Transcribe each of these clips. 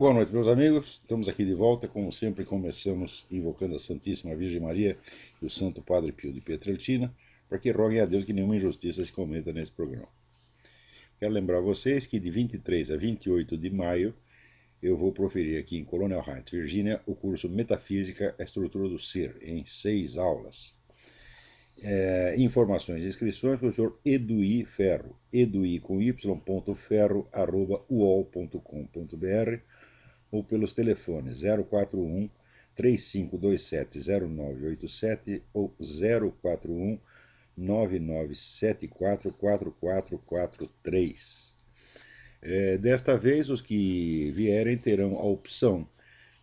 Boa noite, meus amigos. Estamos aqui de volta. Como sempre, começamos invocando a Santíssima Virgem Maria e o Santo Padre Pio de Pietrelcina, para que roguem a Deus que nenhuma injustiça se cometa nesse programa. Quero lembrar vocês que de 23 a 28 de maio eu vou proferir aqui em Colonial Heights, Virgínia, o curso Metafísica, a Estrutura do Ser, em 6 aulas. Informações e inscrições com o senhor Eduí Ferro, eduí com y.ferro@uol.com.br ou pelos telefones 041 3527 0987 ou 041 9974 4443. Desta vez, os que vierem terão a opção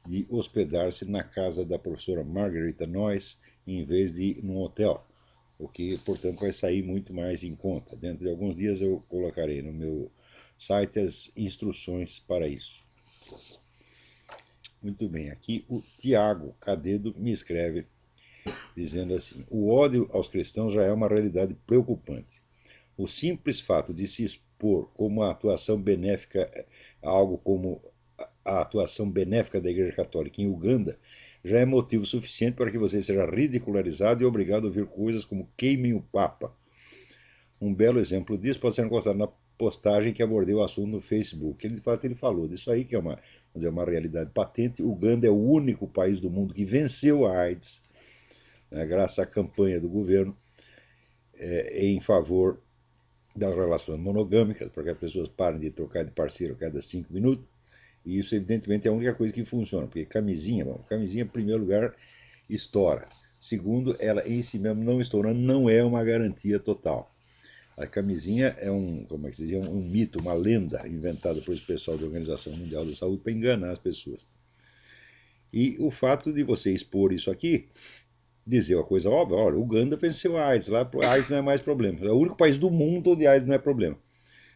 de hospedar-se na casa da professora Margarita Noyes em vez de ir num hotel, o que, portanto, vai sair muito mais em conta. Dentro de alguns dias eu colocarei no meu site as instruções para isso. Muito bem, aqui o Tiago Cadedo me escreve dizendo assim: o ódio aos cristãos já é uma realidade preocupante. O simples fato de se expor como a atuação benéfica, algo como a atuação benéfica da Igreja Católica em Uganda, já é motivo suficiente para que você seja ridicularizado e obrigado a ouvir coisas como queimem o Papa. Um belo exemplo disso pode ser encontrado na postagem que abordei o assunto no Facebook. Ele, de fato, ele falou disso aí, que é uma realidade patente. Uganda é o único país do mundo que venceu a AIDS, né, graças à campanha do governo em favor das relações monogâmicas, para que as pessoas parem de trocar de parceiro a cada 5 minutos. E isso, evidentemente, é a única coisa que funciona, porque camisinha, em primeiro lugar, estoura. Segundo, ela em si mesmo não estourando não é uma garantia total. A camisinha é como é que se diz, um mito, uma lenda inventada por esse pessoal da Organização Mundial da Saúde para enganar as pessoas. E o fato de você expor isso aqui, dizer uma coisa óbvia: olha, Uganda venceu a AIDS, lá a AIDS não é mais problema. É o único país do mundo onde a AIDS não é problema.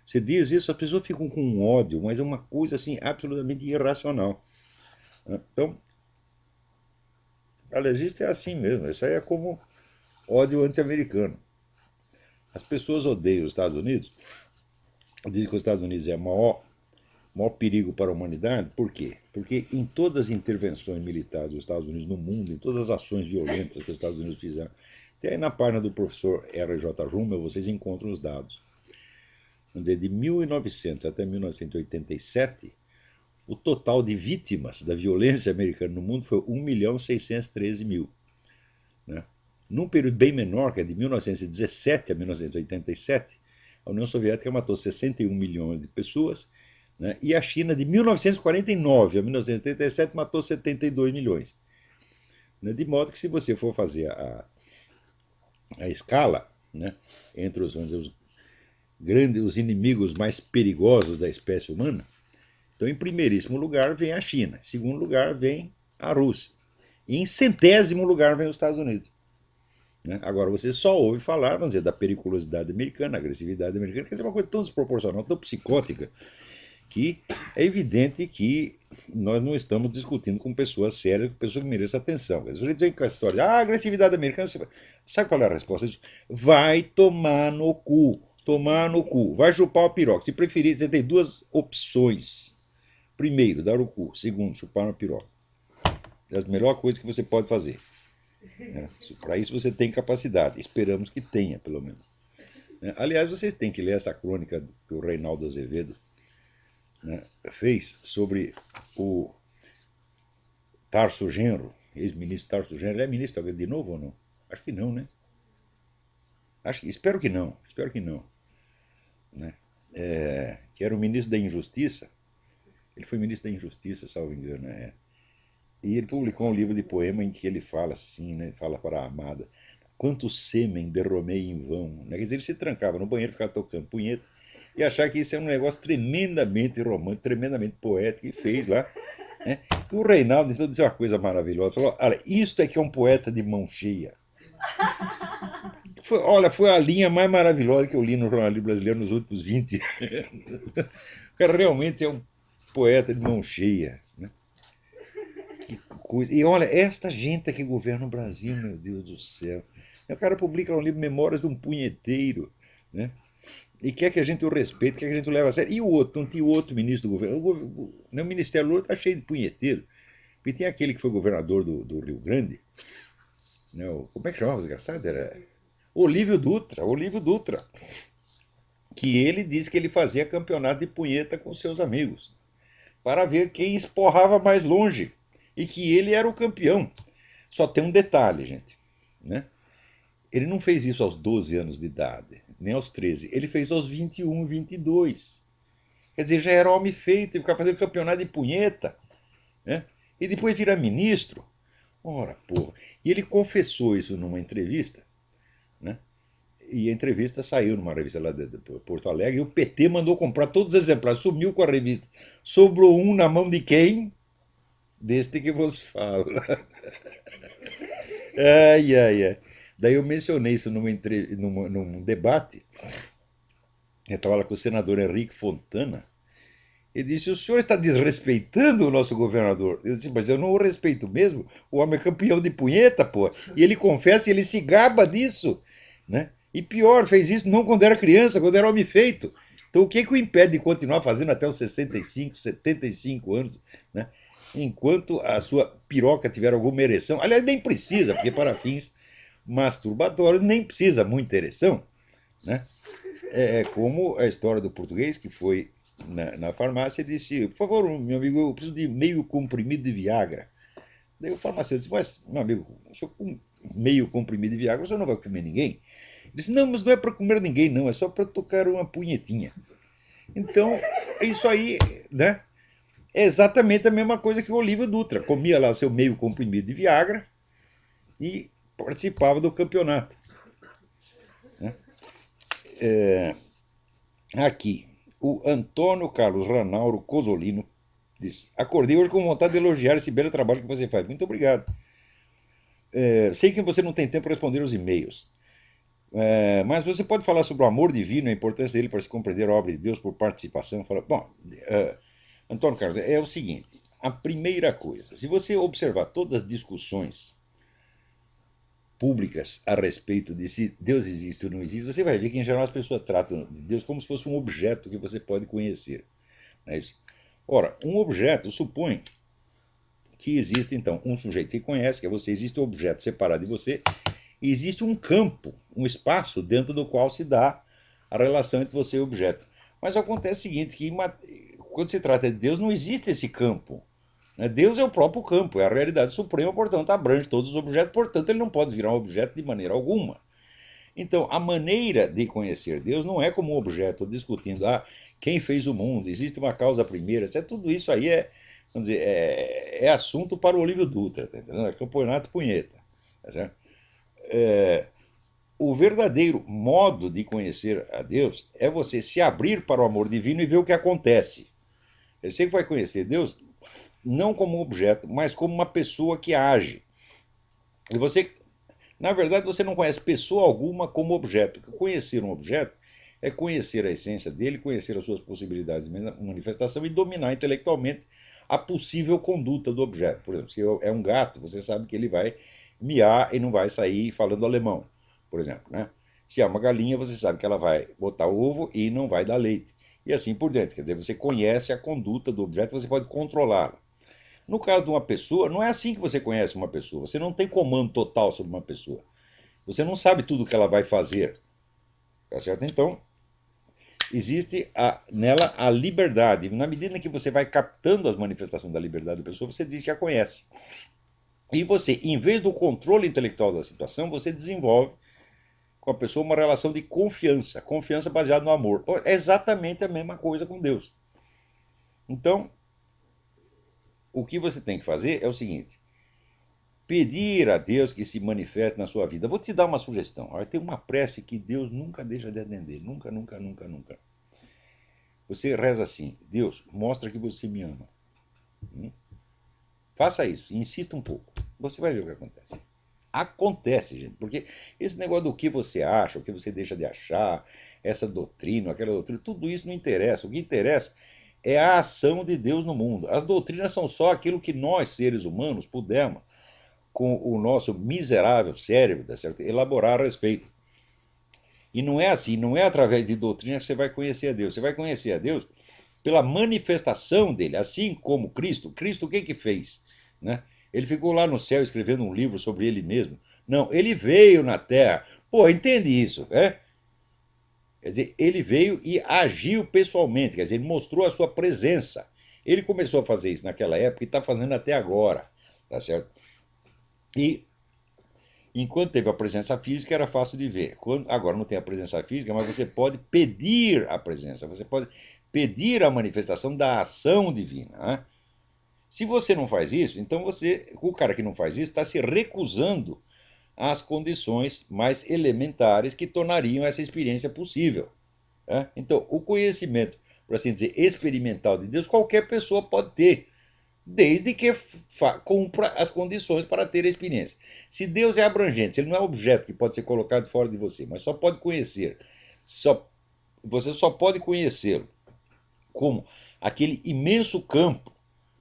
Você diz isso, as pessoas ficam com ódio, mas é uma coisa assim absolutamente irracional. Então, aliás, isso é assim mesmo. Isso aí é como ódio anti-americano. As pessoas odeiam os Estados Unidos, dizem que os Estados Unidos é o maior perigo para a humanidade. Por quê? Porque em todas as intervenções militares dos Estados Unidos no mundo, em todas as ações violentas que os Estados Unidos fizeram, até aí na página do professor R.J. Rummel vocês encontram os dados. De 1900 até 1987, o total de vítimas da violência americana no mundo foi 1.613.000. Né? Num período bem menor, que é de 1917 a 1987, a União Soviética matou 61 milhões de pessoas, né? E a China, de 1949 a 1987, matou 72 milhões. Né? De modo que, se você for fazer a escala, né, entre vamos dizer, os inimigos mais perigosos da espécie humana, então, em primeiríssimo lugar vem a China, em segundo lugar vem a Rússia, e em centésimo lugar vem os Estados Unidos. Né? Agora, você só ouve falar, vamos dizer, da periculosidade americana, agressividade americana, que é uma coisa tão desproporcional, tão psicótica, que é evidente que nós não estamos discutindo com pessoas sérias, com pessoas que merecem atenção. A gente vem com essa história, agressividade americana, sabe qual é a resposta? Vai tomar no cu, tomar no cu, vai chupar o piroca. Se preferir, você tem duas opções. Primeiro, dar o cu. Segundo, chupar uma piroca. É a melhor coisa que você pode fazer. Né? Para isso você tem capacidade. Esperamos que tenha, pelo menos. Aliás, vocês têm que ler essa crônica que o Reinaldo Azevedo, né, fez sobre o Tarso Genro, ex-ministro Tarso Genro. Ele é ministro de novo ou não? Acho que não, né? Espero que não. Espero que não. Né? Que era o ministro da Injustiça. Ele foi ministro da Injustiça, salvo engano. E ele publicou um livro de poema em que ele fala assim, né? Fala para a amada: quanto sêmen derramei em vão. Né? Quer dizer, ele se trancava no banheiro, ficava tocando punheta e achar que isso é um negócio tremendamente romântico, tremendamente poético, e fez lá. Né? E o Reinaldo então disse uma coisa maravilhosa: falou, olha, isto é que é um poeta de mão cheia. Foi a linha mais maravilhosa que eu li no jornalismo brasileiro nos últimos 20 anos. O cara realmente é um poeta de mão cheia. Né? Que coisa. E olha, esta gente que governa o Brasil, meu Deus do céu. O cara publica um livro, Memórias de um Punheteiro. Né? e quer que a gente o respeite, quer que a gente o leve a sério. E o outro, não tinha o outro ministro do governo. O Ministério Lula está cheio de punheteiro. Porque tem aquele que foi governador do Rio Grande, né, como é que chamava o desgraçado? Era Olívio Dutra, que ele disse que ele fazia campeonato de punheta com seus amigos, para ver quem esporrava mais longe, e que ele era o campeão. Só tem um detalhe, gente, né? Ele não fez isso aos 12 anos de idade, nem aos 13. Ele fez aos 21, 22. Quer dizer, já era homem feito e ficar fazendo campeonato de punheta, né? E depois vira ministro. Ora, porra. E ele confessou isso numa entrevista, né? E a entrevista saiu numa revista lá de Porto Alegre, e o PT mandou comprar todos os exemplares, sumiu com a revista. Sobrou um na mão de quem? Deste que vos falo. Ai, ai, ai. Daí eu mencionei isso num debate. Eu estava lá com o senador Henrique Fontana. Ele disse: o senhor está desrespeitando o nosso governador. Eu disse: mas eu não o respeito mesmo. O homem é campeão de punheta, pô. E ele confessa e ele se gaba disso, né? E pior, fez isso não quando era criança, quando era homem feito. Então o que o impede de continuar fazendo até os 65, 75 anos, né? Enquanto a sua piroca tiver alguma ereção. Aliás, nem precisa, porque para fins masturbatórios nem precisa muita ereção, né? É como a história do português que foi na farmácia e disse: por favor, meu amigo, eu preciso de meio comprimido de Viagra. Daí o farmacêutico disse: mas, meu amigo, o senhor com meio comprimido de Viagra, o senhor não vai comer ninguém? Ele disse: não, mas não é para comer ninguém, não, é só para tocar uma punhetinha. Então, isso aí, né? É exatamente a mesma coisa que o Olívio Dutra. Comia lá o seu meio comprimido de Viagra e participava do campeonato, né? Aqui, o Antônio Carlos Ranauro Cosolino diz: acordei hoje com vontade de elogiar esse belo trabalho que você faz. Muito obrigado. Sei que você não tem tempo para responder os e-mails, mas você pode falar sobre o amor divino e a importância dele para se compreender a obra de Deus por participação. Bom, Antônio Carlos, é o seguinte: a primeira coisa, se você observar todas as discussões públicas a respeito de se Deus existe ou não existe, você vai ver que, em geral, as pessoas tratam de Deus como se fosse um objeto que você pode conhecer. Não é isso? Ora, um objeto supõe que existe, então, um sujeito que conhece, que é você, existe um objeto separado de você, e existe um campo, um espaço dentro do qual se dá a relação entre você e o objeto. Mas acontece o seguinte, que quando se trata de Deus, não existe esse campo. Deus é o próprio campo, é a realidade suprema, portanto, abrange todos os objetos, portanto, ele não pode virar um objeto de maneira alguma. Então, a maneira de conhecer Deus não é como um objeto discutindo, quem fez o mundo, existe uma causa primeira, tudo isso aí vamos dizer, é assunto para o Olívio Dutra, tá entendendo? É campeonato punheta. Tá certo? O verdadeiro modo de conhecer a Deus é você se abrir para o amor divino e ver o que acontece. Você vai conhecer Deus não como um objeto, mas como uma pessoa que age. E você, na verdade, você não conhece pessoa alguma como objeto. Porque conhecer um objeto é conhecer a essência dele, conhecer as suas possibilidades de manifestação e dominar intelectualmente a possível conduta do objeto. Por exemplo, se é um gato, você sabe que ele vai miar e não vai sair falando alemão, por exemplo, né? Se é uma galinha, você sabe que ela vai botar ovo e não vai dar leite. E assim por diante. Quer dizer, você conhece a conduta do objeto, você pode controlá-la. No caso de uma pessoa, não é assim que você conhece uma pessoa. Você não tem comando total sobre uma pessoa. Você não sabe tudo o que ela vai fazer. Tá certo? Então, existe nela a liberdade. Na medida em que você vai captando as manifestações da liberdade da pessoa, você diz que a conhece. E você, em vez do controle intelectual da situação, você desenvolve com a pessoa uma relação de confiança. Confiança baseada no amor. É exatamente a mesma coisa com Deus. Então, o que você tem que fazer é o seguinte: pedir a Deus que se manifeste na sua vida. Vou te dar uma sugestão. Tem uma prece que Deus nunca deixa de atender. Nunca, nunca, nunca, nunca. Você reza assim: Deus, mostra que você me ama. Faça isso, insista um pouco. Você vai ver o que acontece. Acontece, gente, porque esse negócio do que você acha, o que você deixa de achar, essa doutrina, aquela doutrina, tudo isso não interessa. O que interessa é a ação de Deus no mundo. As doutrinas são só aquilo que nós, seres humanos, pudemos, com o nosso miserável cérebro, tá certo? Elaborar a respeito. E não é assim, não é através de doutrina que você vai conhecer a Deus. Você vai conhecer a Deus pela manifestação dele, assim como Cristo. Cristo o que que fez? Né? Ele ficou lá no céu escrevendo um livro sobre ele mesmo. Não, ele veio na terra. Pô, entende isso, né? Quer dizer, ele veio e agiu pessoalmente, quer dizer, ele mostrou a sua presença. Ele começou a fazer isso naquela época e está fazendo até agora, tá certo? E enquanto teve a presença física, era fácil de ver. Agora não tem a presença física, mas você pode pedir a presença, você pode pedir a manifestação da ação divina. Né? Se você não faz isso, então o cara que não faz isso está se recusando às condições mais elementares que tornariam essa experiência possível. Né? Então, o conhecimento, por assim dizer, experimental de Deus, qualquer pessoa pode ter, desde que cumpra as condições para ter a experiência. Se Deus é abrangente, se ele não é objeto que pode ser colocado fora de você, mas só pode conhecer, você só pode conhecê-lo como aquele imenso campo,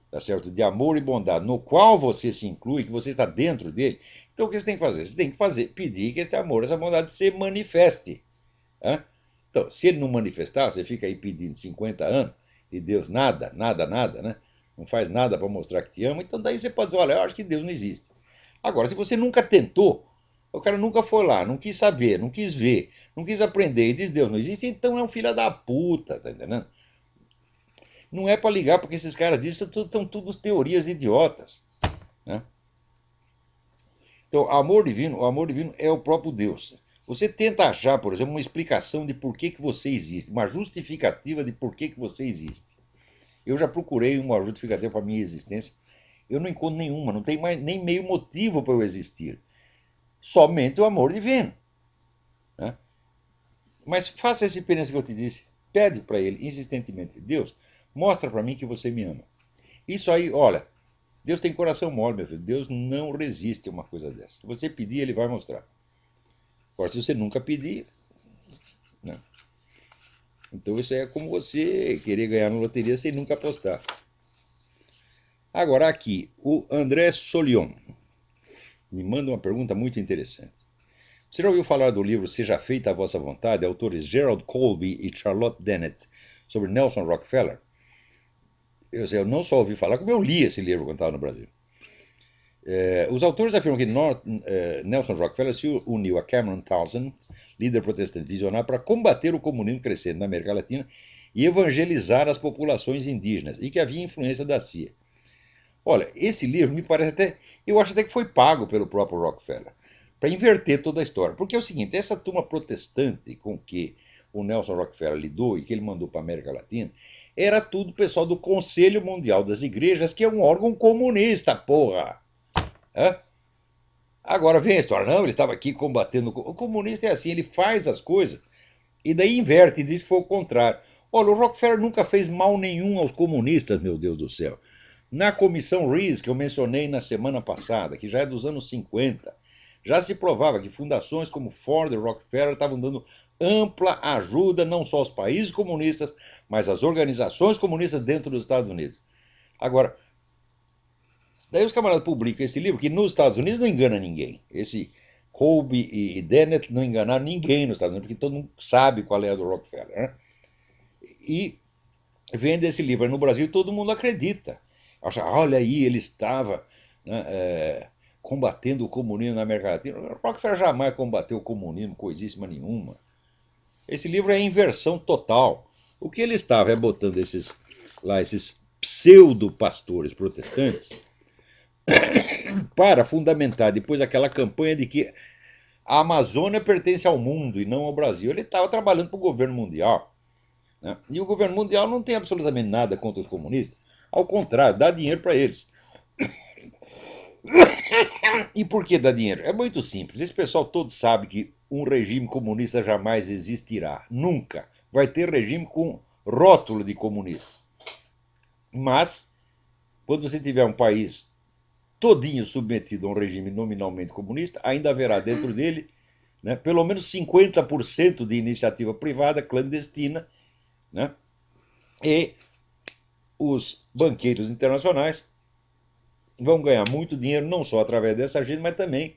tá certo, de amor e bondade, no qual você se inclui, que você está dentro dele. Então o que você tem que fazer? Você tem que pedir que esse amor, essa bondade se manifeste. Né? Então, se ele não manifestar, você fica aí pedindo 50 anos e Deus nada, nada, nada, né? Não faz nada para mostrar que te ama, então daí você pode dizer, olha, eu acho que Deus não existe. Agora, se você nunca tentou, o cara nunca foi lá, não quis saber, não quis ver, não quis aprender e diz Deus não existe, então é um filho da puta, tá entendendo? Não é para ligar, porque esses caras dizem são todos teorias idiotas. Né? Então, o amor divino é o próprio Deus. Você tenta achar, por exemplo, uma explicação de por que você existe, uma justificativa de por que você existe. Eu já procurei uma justificativa para a minha existência, eu não encontro nenhuma, não tem mais nem meio motivo para eu existir. Somente o amor divino. Né? Mas faça essa experiência que eu te disse, pede para ele insistentemente, Deus, mostra para mim que você me ama. Isso aí, olha, Deus tem coração mole, meu filho. Deus não resiste a uma coisa dessa. Se você pedir, ele vai mostrar. Agora, se você nunca pedir, não. Então isso é como você querer ganhar na loteria sem nunca apostar. Agora aqui, o André Solion me manda uma pergunta muito interessante. Você já ouviu falar do livro Seja Feita a Vossa Vontade, autores Gerald Colby e Charlotte Dennett, sobre Nelson Rockefeller? Eu não só ouvi falar, como eu li esse livro quando estava no Brasil. Os autores afirmam que Nelson Rockefeller se uniu a Cameron Townsend, líder protestante visionário, para combater o comunismo crescente na América Latina e evangelizar as populações indígenas, e que havia influência da CIA. Olha, esse livro me parece até. Eu acho até que foi pago pelo próprio Rockefeller, para inverter toda a história. Porque é o seguinte: essa turma protestante com que o Nelson Rockefeller lidou e que ele mandou para a América Latina, era tudo pessoal do Conselho Mundial das Igrejas, que é um órgão comunista, porra! Hã? Agora vem a história, não, ele estava aqui combatendo. O comunista é assim, ele faz as coisas e daí inverte e diz que foi o contrário. Olha, o Rockefeller nunca fez mal nenhum aos comunistas, meu Deus do céu. Na comissão Rees, que eu mencionei na semana passada, que já é dos anos 50, já se provava que fundações como Ford e Rockefeller estavam dando ampla ajuda não só aos países comunistas, mas às organizações comunistas dentro dos Estados Unidos. Agora, daí os camaradas publicam esse livro, que nos Estados Unidos não engana ninguém. Esse Colby e Dennett não enganaram ninguém nos Estados Unidos, porque todo mundo sabe qual é a do Rockefeller. Né? E vende esse livro no Brasil, todo mundo acredita. Acha, olha aí, ele estava, né, combatendo o comunismo na América Latina. O Rockefeller jamais combateu o comunismo, coisíssima nenhuma. Esse livro é inversão total. O que ele estava é botando esses pseudo-pastores protestantes para fundamentar depois aquela campanha de que a Amazônia pertence ao mundo e não ao Brasil. Ele estava trabalhando para o governo mundial. Né? E o governo mundial não tem absolutamente nada contra os comunistas. Ao contrário, dá dinheiro para eles. E por que dá dinheiro? É muito simples. Esse pessoal todo sabe que um regime comunista jamais existirá. Nunca. Vai ter regime com rótulo de comunista. Mas, quando você tiver um país todinho submetido a um regime nominalmente comunista, ainda haverá dentro dele, né, pelo menos 50% de iniciativa privada clandestina, né, e os banqueiros internacionais vão ganhar muito dinheiro, não só através dessa gente, mas também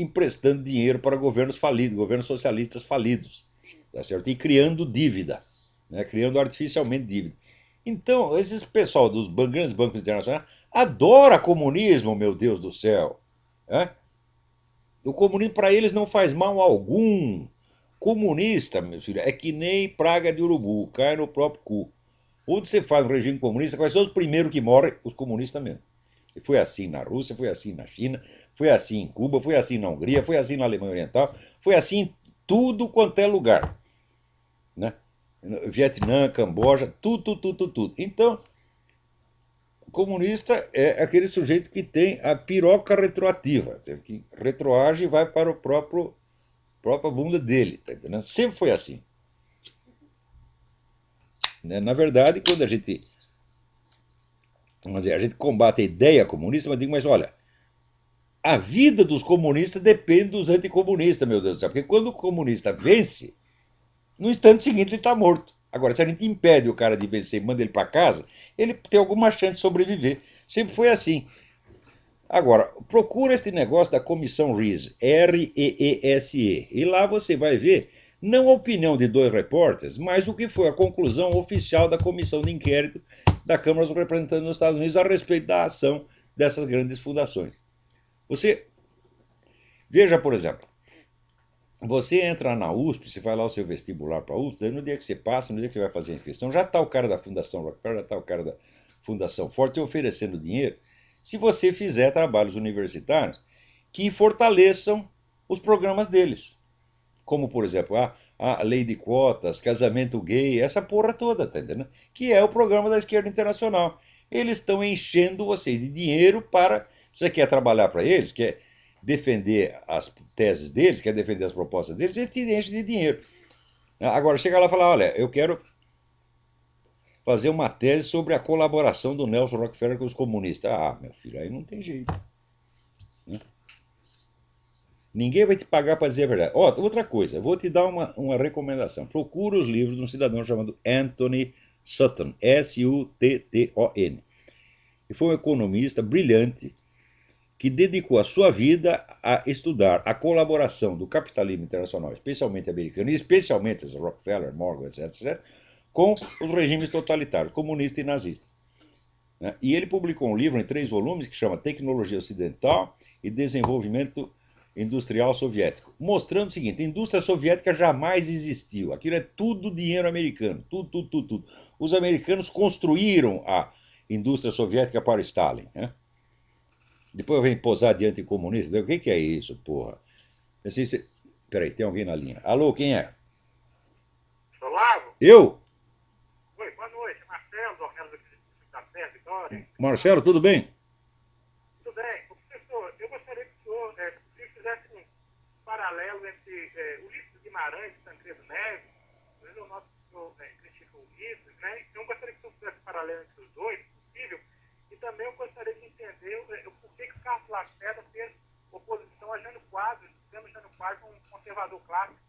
emprestando dinheiro para governos falidos, governos socialistas falidos, tá certo? E criando dívida, né? Criando artificialmente dívida. Então, esse pessoal dos grandes bancos internacionais adora comunismo, meu Deus do céu. Né? O comunismo para eles não faz mal algum. Comunista, meu filho, é que nem praga de urubu, cai no próprio cu. Onde você faz um regime comunista, quais são os primeiros que morrem? Os comunistas mesmo. E foi assim na Rússia, foi assim na China, foi assim em Cuba, foi assim na Hungria, foi assim na Alemanha Oriental, foi assim em tudo quanto é lugar. Né? Vietnã, Camboja, tudo. Então, o comunista é aquele sujeito que tem a piroca retroativa, que retroage e vai para o própria bunda dele, tá entendendo? Sempre foi assim. Né? Na verdade, quando vamos dizer, a gente combate a ideia comunista, mas digo, mas olha, a vida dos comunistas depende dos anticomunistas, meu Deus do céu. Porque quando o comunista vence, no instante seguinte ele está morto. Agora, se a gente impede o cara de vencer e manda ele para casa, ele tem alguma chance de sobreviver. Sempre foi assim. Agora, procura este negócio da comissão REESE, REESE, e lá você vai ver não a opinião de dois repórteres, mas o que foi a conclusão oficial da comissão de inquérito da Câmara dos Representantes dos Estados Unidos a respeito da ação dessas grandes fundações. Você veja, por exemplo, você entra na USP, você vai lá o seu vestibular para a USP, daí no dia que você passa, no dia que você vai fazer a inscrição, já está o cara da Fundação Rockefeller, já está o cara da Fundação Ford te oferecendo dinheiro se você fizer trabalhos universitários que fortaleçam os programas deles. Como, por exemplo, a lei de cotas, casamento gay, essa porra toda, tá entendendo? Que é o programa da esquerda internacional. Eles estão enchendo vocês de dinheiro para. Você quer trabalhar para eles, quer defender as teses deles, quer defender as propostas deles, eles te enchem de dinheiro. Agora, chega lá e fala, olha, eu quero fazer uma tese sobre a colaboração do Nelson Rockefeller com os comunistas. Ah, meu filho, aí não tem jeito. Né? Ninguém vai te pagar para dizer a verdade. Outra coisa, vou te dar uma recomendação. Procura os livros de um cidadão chamado Anthony Sutton, S-U-T-T-O-N. E foi um economista brilhante que dedicou a sua vida a estudar a colaboração do capitalismo internacional, especialmente americano, e especialmente os Rockefeller, Morgan, etc., com os regimes totalitários, comunista e nazista. E ele publicou um livro em 3 volumes que chama Tecnologia Ocidental e Desenvolvimento Industrial Soviético, mostrando o seguinte: a indústria soviética jamais existiu. Aquilo é tudo dinheiro americano, tudo. Os americanos construíram a indústria soviética para Stalin. Né? Depois vem posar diante de comunista. O que é isso, porra? Assim, peraí, tem alguém na linha. Alô, quem é? Olavo? Eu? Oi, boa noite. Marcelo, do Orgânico da Terra, Vitória. Marcelo, tudo bem? Tudo bem. Professor, eu gostaria que o senhor fizesse um paralelo entre Ulisses Guimarães e Tancredo Neves. O nosso senhor critica o Ulisses, né? Então eu gostaria que o senhor fizesse um paralelo entre os dois, se possível. E também eu gostaria de entender o porquê que o Carlos Lacerda fez oposição a Jânio Quadros, sendo Jânio Quadros um conservador clássico.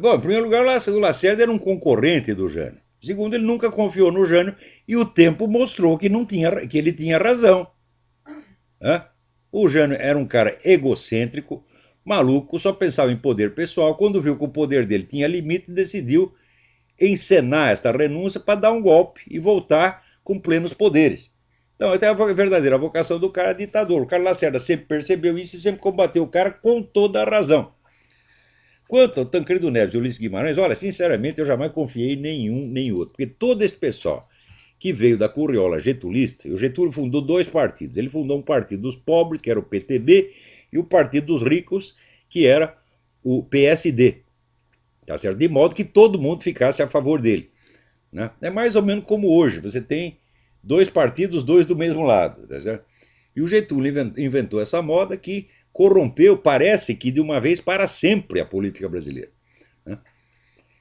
Bom, em primeiro lugar, o Lacerda era um concorrente do Jânio. Segundo, ele nunca confiou no Jânio e o tempo mostrou que, que ele tinha razão. Né? O Jânio era um cara egocêntrico, maluco, só pensava em poder pessoal. Quando viu que o poder dele tinha limite, decidiu encenar esta renúncia para dar um golpe e voltar com plenos poderes. Então, até a verdadeira vocação do cara é ditador. O Carlos Lacerda sempre percebeu isso e sempre combateu o cara com toda a razão. Quanto ao Tancredo Neves e Ulisses Guimarães, olha, sinceramente, eu jamais confiei em nenhum nem outro. Porque todo esse pessoal que veio da curriola getulista, o Getúlio fundou 2 partidos. Ele fundou um partido dos pobres, que era o PTB, e o partido dos ricos, que era o PSD. Tá certo? De modo que todo mundo ficasse a favor dele. Né? É mais ou menos como hoje. Você tem 2 partidos, 2 do mesmo lado. Tá certo? E o Getúlio inventou essa moda que corrompeu, parece que de uma vez para sempre, a política brasileira. Né?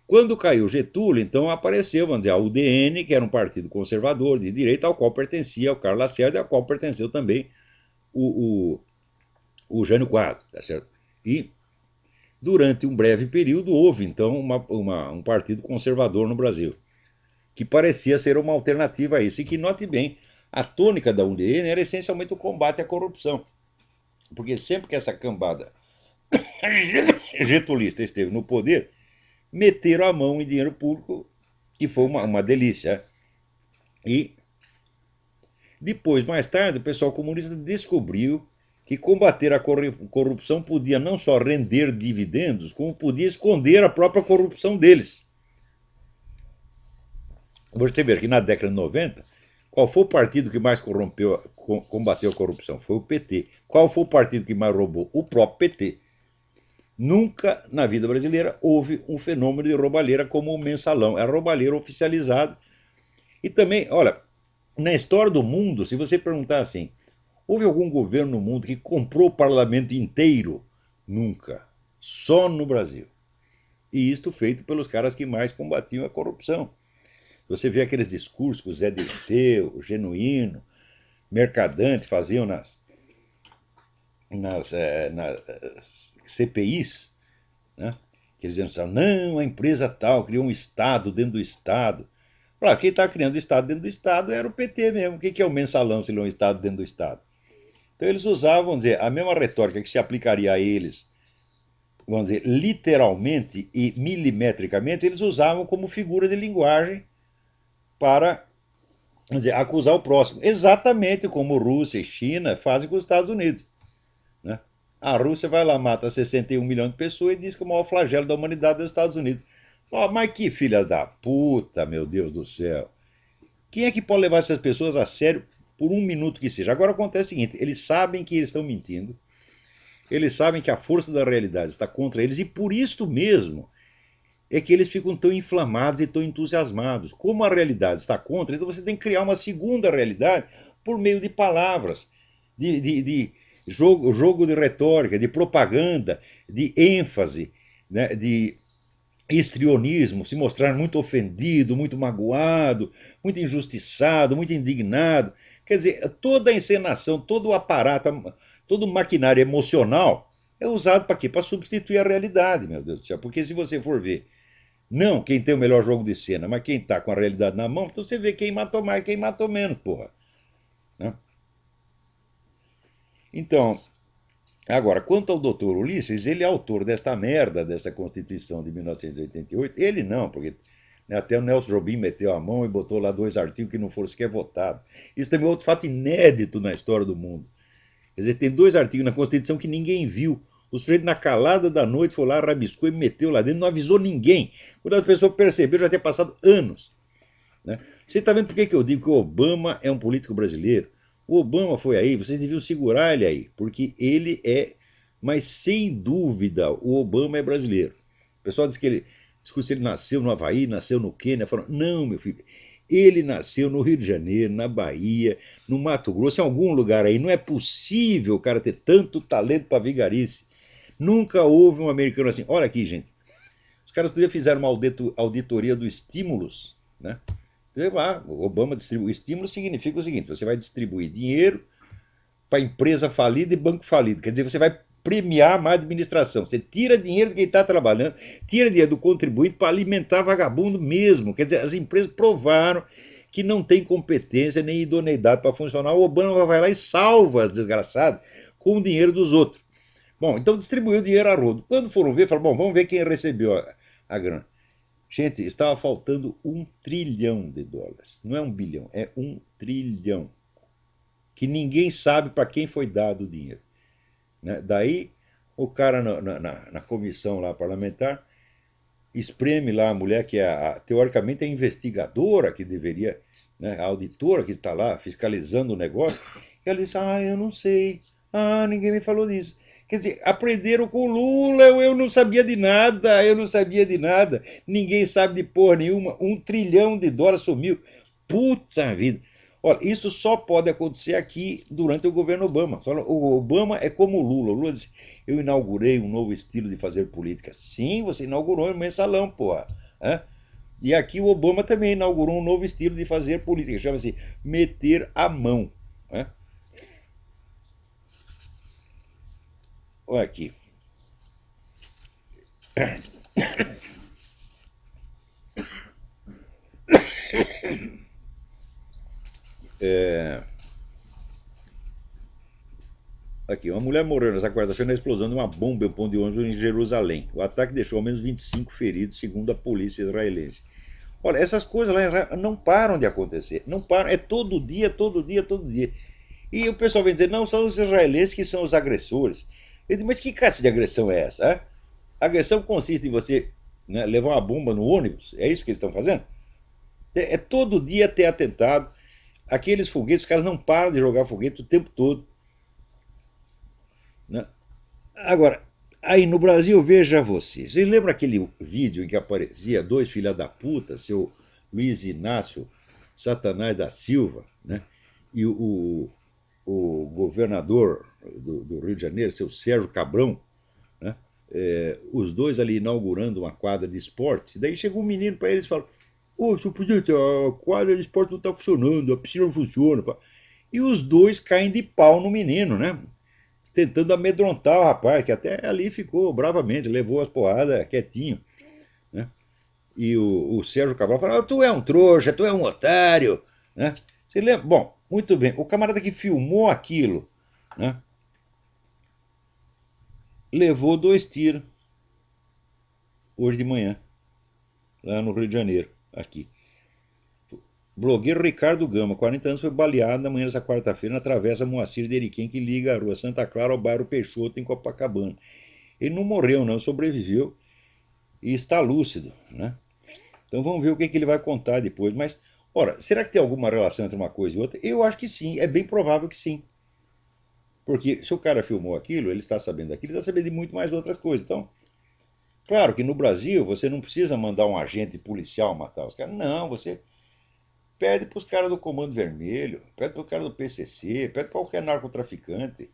Quando caiu Getúlio, então apareceu, vamos dizer, a UDN, que era um partido conservador de direita, ao qual pertencia o Carlos Lacerda, e ao qual pertenceu também o Jânio Quadros. Tá certo? E durante um breve período houve, então, um partido conservador no Brasil, que parecia ser uma alternativa a isso. E que, note bem, a tônica da UDN era essencialmente o combate à corrupção. Porque sempre que essa cambada getulista esteve no poder, meteram a mão em dinheiro público e foi uma delícia. E depois, mais tarde, o pessoal comunista descobriu que combater a corrupção podia não só render dividendos, como podia esconder a própria corrupção deles. Você vê que na década de 90, qual foi o partido que mais combateu a corrupção? Foi o PT. Qual foi o partido que mais roubou? O próprio PT. Nunca na vida brasileira houve um fenômeno de roubalheira como o mensalão. É roubalheira oficializada. E também, olha, na história do mundo, se você perguntar assim, houve algum governo no mundo que comprou o parlamento inteiro? Nunca. Só no Brasil. E isto feito pelos caras que mais combatiam a corrupção. Você vê aqueles discursos que o Zé Dirceu, o Genuíno, Mercadante faziam nas CPIs, né? Que eles diziam assim, não, a empresa tal criou um Estado dentro do Estado. Claro, quem está criando o Estado dentro do Estado era o PT mesmo. O que é o mensalão se ele é um Estado dentro do Estado? Então eles usavam, vamos dizer, a mesma retórica que se aplicaria a eles, vamos dizer, literalmente e milimetricamente, eles usavam como figura de linguagem para, vamos dizer, acusar o próximo. Exatamente como Rússia e China fazem com os Estados Unidos. Né? A Rússia vai lá, mata 61 milhões de pessoas e diz que o maior flagelo da humanidade é os Estados Unidos. Oh, mas que filha da puta, meu Deus do céu. Quem é que pode levar essas pessoas a sério por um minuto que seja? Agora acontece o seguinte: eles sabem que eles estão mentindo, eles sabem que a força da realidade está contra eles e por isso mesmo é que eles ficam tão inflamados e tão entusiasmados. Como a realidade está contra, então você tem que criar uma segunda realidade por meio de palavras, de jogo de retórica, de propaganda, de ênfase, né, de histrionismo, se mostrar muito ofendido, muito magoado, muito injustiçado, muito indignado. Quer dizer, toda a encenação, todo o aparato, todo o maquinário emocional é usado para quê? Para substituir a realidade, meu Deus do céu. Porque se você for ver, não quem tem o melhor jogo de cena, mas quem está com a realidade na mão, então você vê quem matou mais, quem matou menos, porra. Né? Então, agora, quanto ao doutor Ulisses, ele é autor desta merda, dessa Constituição de 1988. Ele não, porque né, até o Nelson Jobim meteu a mão e botou lá 2 artigos que não foram sequer votados. Isso também é outro fato inédito na história do mundo. Quer dizer, tem 2 artigos na Constituição que ninguém viu. O sujeito, na calada da noite, foi lá, rabiscou e meteu lá dentro, não avisou ninguém. Quando a pessoa percebeu, já tinha passado anos. Né? Você está vendo por que eu digo que o Obama é um político brasileiro? O Obama foi aí, vocês deviam segurar ele aí, porque ele é, mas sem dúvida, o Obama é brasileiro. O pessoal diz que ele nasceu no Havaí, nasceu no Quênia. Falam, não, meu filho, ele nasceu no Rio de Janeiro, na Bahia, no Mato Grosso, em algum lugar aí. Não é possível o cara ter tanto talento para vigarice. Nunca houve um americano assim. Olha aqui, gente. Os caras outro dia fizeram uma auditoria do estímulos, né? O Obama distribui. O estímulo significa o seguinte: você vai distribuir dinheiro para empresa falida e banco falido. Quer dizer, você vai premiar má administração. Você tira dinheiro de quem está trabalhando, tira dinheiro do contribuinte para alimentar vagabundo mesmo. Quer dizer, as empresas provaram que não tem competência nem idoneidade para funcionar. O Obama vai lá e salva as desgraçadas com o dinheiro dos outros. Bom, então distribuiu o dinheiro a rodo. Quando foram ver, falaram, bom, vamos ver quem recebeu a grana. Gente, estava faltando US$ 1 trilhão. Não é 1 bilhão, é 1 trilhão. Que ninguém sabe para quem foi dado o dinheiro. Né? Daí, o cara na comissão lá parlamentar espreme lá a mulher que é, teoricamente, a investigadora que deveria, né, a auditora que está lá fiscalizando o negócio. E ela disse, eu não sei. Ninguém me falou disso. Quer dizer, aprenderam com o Lula, eu não sabia de nada, eu não sabia de nada. Ninguém sabe de porra nenhuma. US$ 1 trilhão sumiu. Puta vida. Olha, isso só pode acontecer aqui durante o governo Obama. O Obama é como o Lula. O Lula disse, eu inaugurei um novo estilo de fazer política. Sim, você inaugurou um mensalão, porra. Hã? E aqui o Obama também inaugurou um novo estilo de fazer política. Chama-se meter a mão. Hã? Olha aqui. Aqui, uma mulher morreu nessa quarta-feira na explosão de uma bomba em um ponto de ônibus em Jerusalém. O ataque deixou ao menos 25 feridos, segundo a polícia israelense. Olha, essas coisas lá em Israel não param de acontecer. Não param. É todo dia, todo dia, todo dia. E o pessoal vem dizer, não, são os israelenses que são os agressores. Eu digo, mas que caça de agressão é essa? Hein? A agressão consiste em você, né, levar uma bomba no ônibus. É isso que eles estão fazendo? É todo dia ter atentado. Aqueles foguetes, os caras não param de jogar foguete o tempo todo. Né? Agora, aí no Brasil, veja você. Vocês lembram aquele vídeo em que aparecia dois filha da puta, seu Luiz Inácio Satanás da Silva, né? E o governador do Rio de Janeiro, seu Sérgio Cabrão, né? Os dois ali inaugurando uma quadra de esportes. E daí chegou um menino para eles e falou: ô, senhor presidente, a quadra de esporte não está funcionando, a piscina não funciona. E os dois caem de pau no menino, né? Tentando amedrontar o rapaz, que até ali ficou bravamente, levou as porradas quietinho. Né? E o Sérgio Cabral falou: ah, tu é um trouxa, tu é um otário. Né? Você lembra? Bom, muito bem. O camarada que filmou aquilo, né, levou 2 tiros hoje de manhã, lá no Rio de Janeiro, aqui. Blogueiro Ricardo Gama, 40 anos, foi baleado na manhã dessa quarta-feira na travessa Moacir de Eriquém, que liga a rua Santa Clara ao bairro Peixoto, em Copacabana. Ele não morreu, não, sobreviveu e está lúcido, né? Então vamos ver o que ele vai contar depois. Mas, ora, será que tem alguma relação entre uma coisa e outra? Eu acho que sim, é bem provável que sim. Porque se o cara filmou aquilo, ele está sabendo daquilo, ele está sabendo de muito mais outras coisas. Então, claro que no Brasil você não precisa mandar um agente policial matar os caras. Não, você pede para os caras do Comando Vermelho, pede para o cara do PCC, pede para qualquer narcotraficante.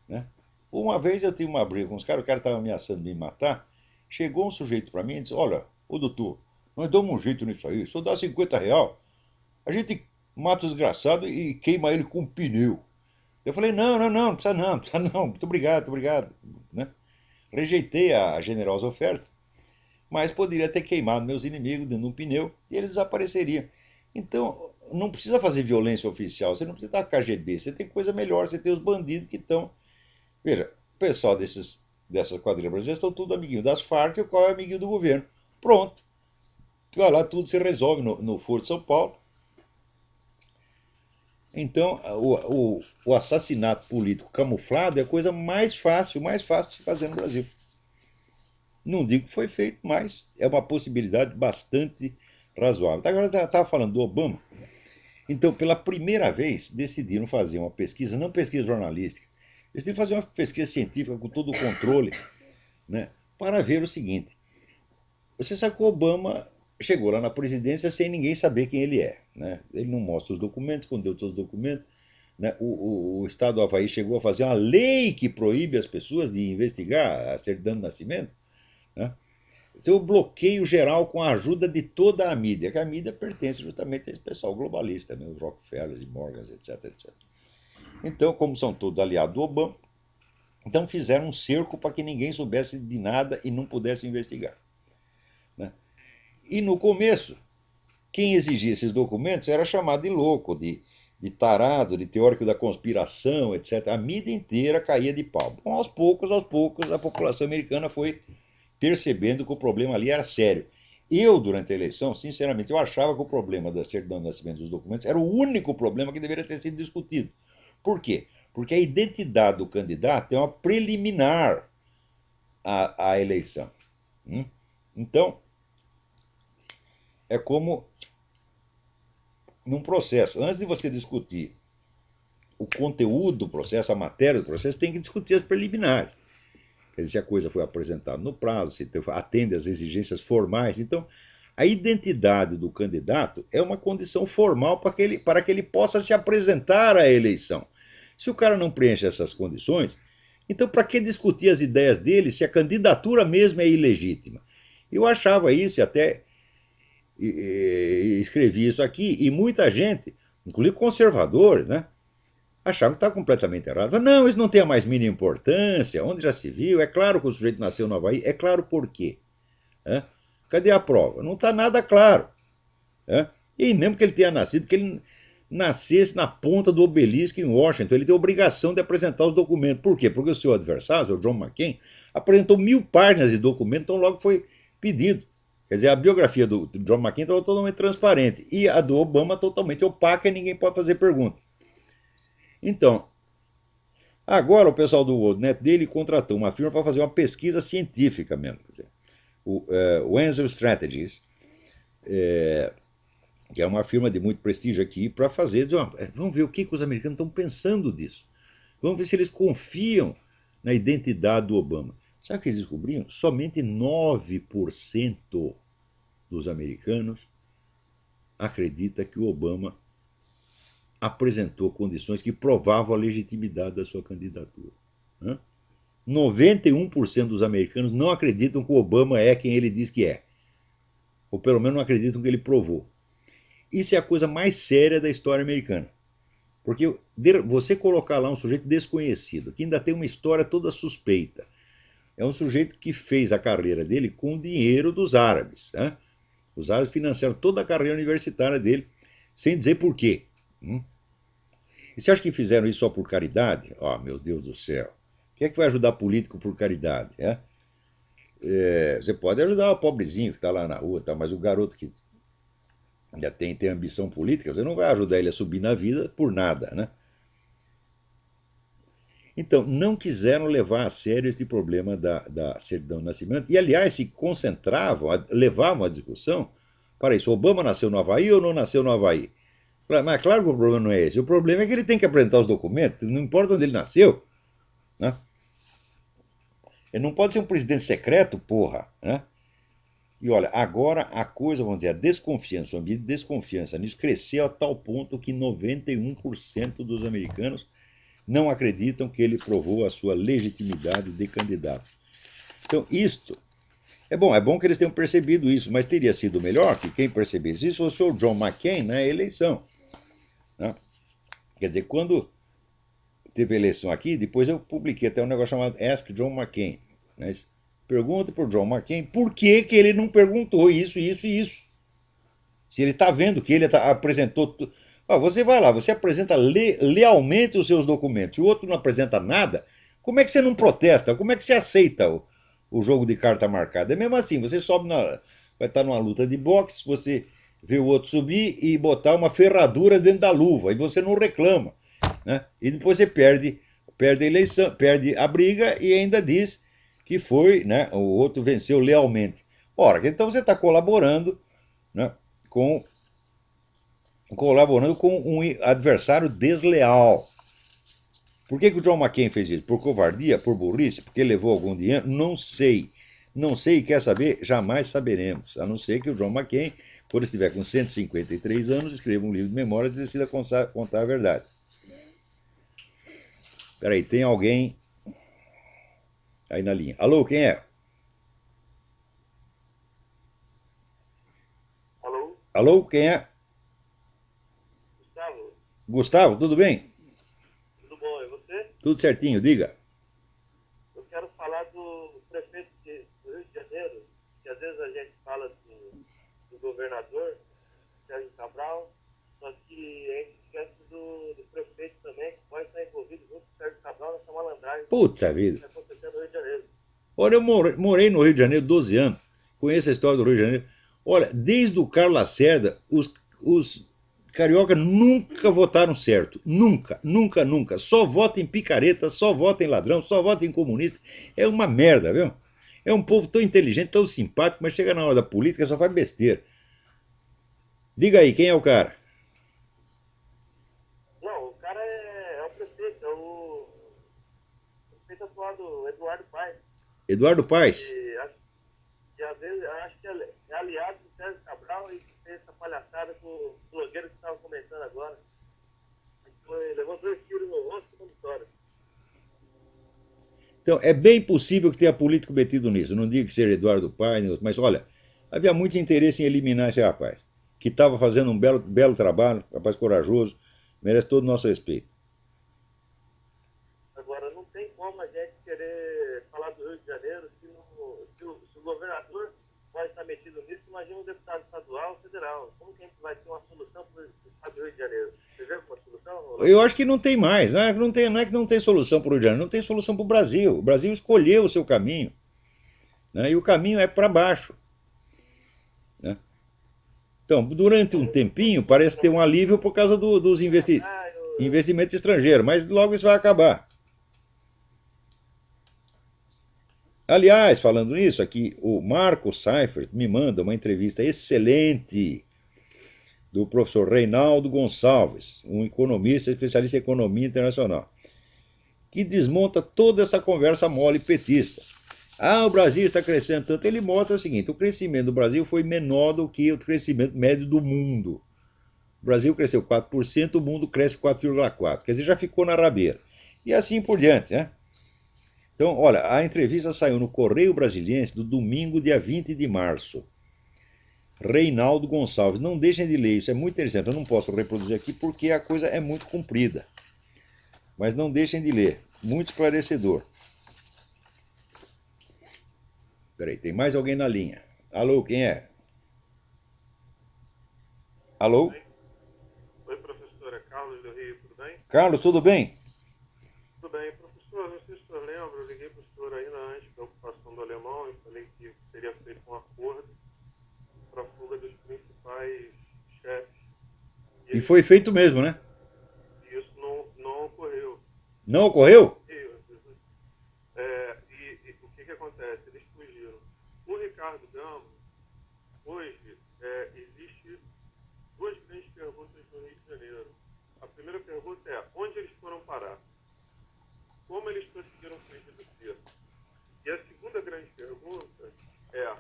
Né? Uma vez eu tive uma briga com os caras, o cara estava ameaçando me matar. Chegou um sujeito para mim e disse: olha, ô doutor, nós damos um jeito nisso aí, só dá 50 real, a gente mata o desgraçado e queima ele com um pneu. Eu falei: não, não, não, não precisa não, não precisa não, muito obrigado, muito obrigado. Né? Rejeitei a generosa oferta, mas poderia ter queimado meus inimigos dentro de um pneu e eles desapareceriam. Então, não precisa fazer violência oficial, você não precisa estar KGB, você tem coisa melhor, você tem os bandidos que estão. Veja, o pessoal dessas quadrilhas brasileiras são tudo amiguinho das Farc, e o qual é amiguinho do governo. Pronto. Vai lá, tudo se resolve no Foro de São Paulo. Então, o assassinato político camuflado é a coisa mais fácil de se fazer no Brasil. Não digo que foi feito, mas é uma possibilidade bastante razoável. Agora, eu estava falando do Obama. Então, pela primeira vez, decidiram fazer uma pesquisa, não pesquisa jornalística, decidiram fazer uma pesquisa científica com todo o controle, né, para ver o seguinte. Você sabe que o Obama chegou lá na presidência sem ninguém saber quem ele é. Né? Ele não mostra os documentos, escondeu todos os documentos. Né? O Estado do Havaí chegou a fazer uma lei que proíbe as pessoas de investigar a certidão de nascimento. Né? Então, o bloqueio geral com a ajuda de toda a mídia, que a mídia pertence justamente a esse pessoal globalista, né? Os Rockefellers e Morgans, etc, etc. Então, como são todos aliados do Obama, então fizeram um cerco para que ninguém soubesse de nada e não pudesse investigar. Né? E no começo, quem exigia esses documentos era chamado de louco, de tarado, de teórico da conspiração, etc. A mídia inteira caía de pau. Bom, aos poucos, a população americana foi percebendo que o problema ali era sério. Eu, durante a eleição, sinceramente, eu achava que o problema da certidão de nascimento dos documentos era o único problema que deveria ter sido discutido. Por quê? Porque a identidade do candidato é uma preliminar à eleição. Então, é como num processo. Antes de você discutir o conteúdo do processo, a matéria do processo, tem que discutir as preliminares. Quer dizer, se a coisa foi apresentada no prazo, se atende às exigências formais. Então, a identidade do candidato é uma condição formal para que ele possa se apresentar à eleição. Se o cara não preenche essas condições, então para que discutir as ideias dele se a candidatura mesmo é ilegítima? Eu achava isso e até escrevi isso aqui, e muita gente, inclusive conservadores, né, achava que estava completamente errado. Não, isso não tem a mais mínima importância, onde já se viu, é claro que o sujeito nasceu no Havaí, é claro por quê. Cadê a prova? Não está nada claro. E mesmo que ele tenha nascido, que ele nascesse na ponta do obelisco em Washington. Ele tem a obrigação de apresentar os documentos. Por quê? Porque o seu adversário, o John McCain, apresentou 1000 páginas de documento, então logo foi pedido. Quer dizer, a biografia do John McCain estava totalmente transparente e a do Obama totalmente opaca e ninguém pode fazer pergunta. Então, agora o pessoal do WorldNet dele contratou uma firma para fazer uma pesquisa científica mesmo. Quer dizer, o Wenzel Strategies, que é uma firma de muito prestígio aqui, para fazer. Vamos ver o que os americanos estão pensando disso. Vamos ver se eles confiam na identidade do Obama. Sabe o que eles descobriram? Somente 9% dos americanos acredita que o Obama apresentou condições que provavam a legitimidade da sua candidatura. 91% dos americanos não acreditam que o Obama é quem ele diz que é. Ou pelo menos não acreditam que ele provou. Isso é a coisa mais séria da história americana. Porque você colocar lá um sujeito desconhecido, que ainda tem uma história toda suspeita, é um sujeito que fez a carreira dele com o dinheiro dos árabes. Os árabes financiaram toda a carreira universitária dele, sem dizer por quê. E você acha que fizeram isso só por caridade? Meu Deus do céu. Quem é que vai ajudar político por caridade? Você pode ajudar o pobrezinho que está lá na rua, mas o garoto que já tem ambição política, você não vai ajudar ele a subir na vida por nada, né? Então, não quiseram levar a sério este problema da certidão de nascimento e, aliás, se concentravam, levavam a discussão para isso. Obama nasceu no Havaí ou não nasceu no Havaí? Mas claro que o problema não é esse. O problema é que ele tem que apresentar os documentos, não importa onde ele nasceu. Né? Ele não pode ser um presidente secreto, porra. Né? E olha, agora a coisa, vamos dizer, a desconfiança, o ambiente de desconfiança nisso cresceu a tal ponto que 91% dos americanos não acreditam que ele provou a sua legitimidade de candidato. Então, isto é bom que eles tenham percebido isso, mas teria sido melhor que quem percebesse isso fosse o John McCain na eleição. Né? Quer dizer, quando teve a eleição aqui, depois eu publiquei até um negócio chamado Ask John McCain. Né? Pergunta para o John McCain por que ele não perguntou isso, isso e isso. Se ele está vendo que ele apresentou. Você vai lá, você apresenta lealmente os seus documentos e o outro não apresenta nada, como é que você não protesta? Como é que você aceita o jogo de carta marcada? É mesmo assim, você sobe vai estar numa luta de boxe, você vê o outro subir e botar uma ferradura dentro da luva e você não reclama. Né? E depois você perde a eleição, perde a briga e ainda diz que foi, né, o outro venceu lealmente. Ora, então você está colaborando, né, com um adversário desleal. Por que o John McCain fez isso? Por covardia? Por burrice? Porque levou algum dinheiro? Não sei. Não sei e quer saber? Jamais saberemos. A não ser que o John McCain, quando estiver com 153 anos, escreva um livro de memórias e decida contar a verdade. Peraí, tem alguém aí na linha. Alô, quem é? Alô? Alô, quem é? Gustavo? Gustavo, tudo bem? Tudo bom? E você? Tudo certinho, diga. Eu quero falar do prefeito do Rio de Janeiro, que às vezes a gente fala do governador, Sérgio Cabral, só que a gente esquece do prefeito também, que pode estar envolvido junto com o Sérgio Cabral nessa malandragem Putz a que vida. está acontecendo no Rio de Janeiro. Olha, eu morei no Rio de Janeiro 12 anos. Conheço a história do Rio de Janeiro. Olha, desde o Carlos Lacerda, os carioca nunca votaram certo. Nunca, nunca, nunca. Só vota em picareta, só vota em ladrão, só vota em comunista. É uma merda, viu? É um povo tão inteligente, tão simpático, mas chega na hora da política só faz besteira. Diga aí, quem é o cara? Não, o cara é o prefeito, é o prefeito atual do Eduardo Paes. Eduardo Paes. E às vezes eu acho que é aliado do Sérgio Cabral e que fez essa palhaçada com o blogueiro que estava comentando agora. Levou 2 tiros no rosto e uma vitória. Então, é bem possível que tenha político metido nisso. Não digo que seja Eduardo Paes, mas olha, havia muito interesse em eliminar esse rapaz, que estava fazendo um belo trabalho, rapaz corajoso, merece todo o nosso respeito. Agora, não tem como a gente querer falar do Rio de Janeiro se o governador pode estar metido nisso. Imagina um deputado estadual ou federal. Como que a gente vai ter uma solução para o estado do Rio de Janeiro? Eu acho que não tem mais, não é que não tem solução para o Rio de Janeiro, não tem solução para o Brasil. O Brasil escolheu o seu caminho, né, e o caminho é para baixo. Né? Então, durante um tempinho, parece ter um alívio por causa dos investimentos estrangeiros, mas logo isso vai acabar. Aliás, falando nisso, aqui o Marco Seifert me manda uma entrevista excelente do professor Reinaldo Gonçalves, um economista especialista em economia internacional, que desmonta toda essa conversa mole petista. Ah, o Brasil está crescendo tanto. Ele mostra o seguinte: o crescimento do Brasil foi menor do que o crescimento médio do mundo. O Brasil cresceu 4%, o mundo cresce 4,4%. Quer dizer, já ficou na rabeira. E assim por diante, né? Então, olha, a entrevista saiu no Correio Brasiliense do domingo, dia 20 de março. Reinaldo Gonçalves. Não deixem de ler, isso é muito interessante. Eu não posso reproduzir aqui porque a coisa é muito comprida. Mas não deixem de ler. Muito esclarecedor. Peraí, tem mais alguém na linha. Alô, quem é? Alô? Oi, professora Carlos do Rio, tudo bem? Carlos, tudo bem? Tudo bem. Professor, não sei se o senhor lembra, eu liguei para o senhor ainda antes da ocupação do Alemão e falei que seria feito um acordo para a fuga dos principais chefes. E foi feito mesmo, né? E isso não ocorreu. Não ocorreu? E o que acontece? Eles fugiram. O Ricardo Gama, hoje, existe duas grandes perguntas no Rio de Janeiro. A primeira pergunta é: onde eles foram parar? Como eles conseguiram fugir do cerco? E a segunda grande pergunta é: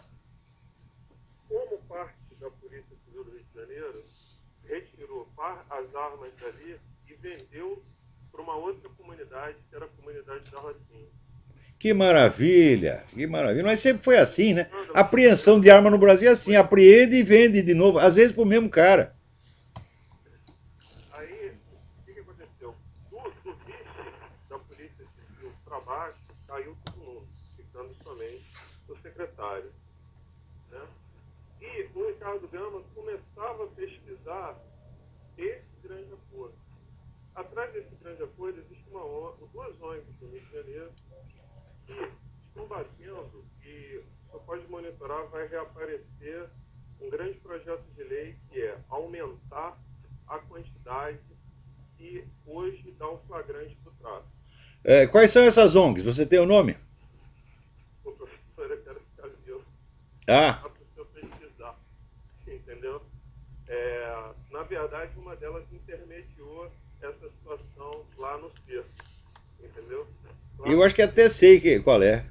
como parte da Polícia Civil do Rio de Janeiro retirou as armas dali e vendeu para uma outra comunidade, que era a comunidade da Rocinha? Que maravilha, que maravilha. Mas sempre foi assim, né? A apreensão de arma no Brasil é assim: apreende e vende de novo, às vezes pro mesmo cara. Aí, o que aconteceu? Do vice da Polícia Civil para baixo, caiu todo mundo, ficando somente o secretário. Né? E o Ricardo Gama começava a pesquisar esse grande acordo. Atrás desse grande acordo existe duas ONGs do Rio de Janeiro que estão batendo, e só pode monitorar, vai reaparecer um grande projeto de lei que é aumentar a quantidade e hoje dá um flagrante do tráfico. Quais são essas ONGs? Você tem o nome? O professor, eu quero ficar vivo Ah, para o senhor pesquisar, entendeu? Na verdade, uma delas intermediou essa situação lá no cerco, entendeu? eu acho que até sei qual é.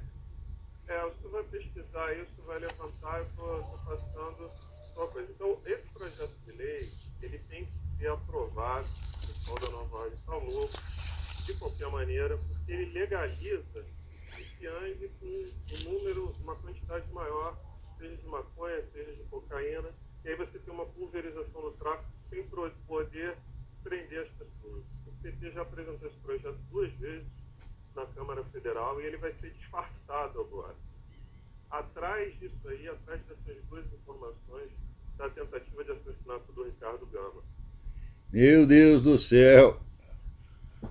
Você vai pesquisar isso, vai levantar, eu estou passando só coisa. Então, esse projeto de lei, ele tem que ser aprovado, o pessoal da Nova Ordem está louco, de qualquer maneira, porque ele legaliza e que ande com um número, uma quantidade maior, seja de maconha, seja de cocaína, e aí você tem uma pulverização do tráfico sem poder prender as pessoas. O PT já apresentou esse projeto duas vezes na Câmara Federal e ele vai ser disfarçado agora. Atrás disso aí, atrás dessas duas informações, da tentativa de assassinato do Ricardo Gama. Meu Deus do céu.